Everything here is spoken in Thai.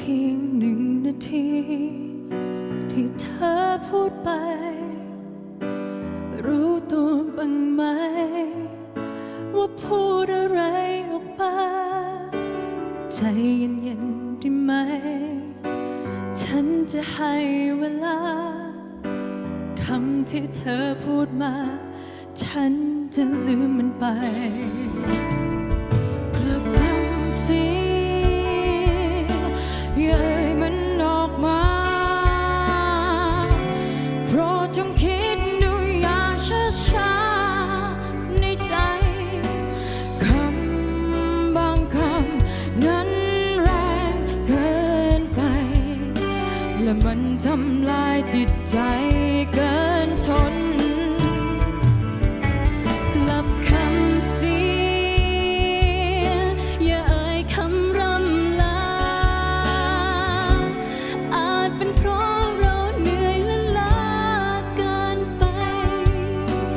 พียง1 นาที ที่เธอพูดไปรู้ตัวบ้างไหมว่าพูดอะไรออกมาใจเย็นๆได้ไหมฉันจะให้เวลาคำที่เธอพูดมาฉันจะลืมมันไปกลับคำเสียอย่าให้มันออกมาโปรดจงคิดดูอย่างช้าๆในใจคำบางคำนั้นแรงเกินไปและมันทำลายจิตใจเกินทน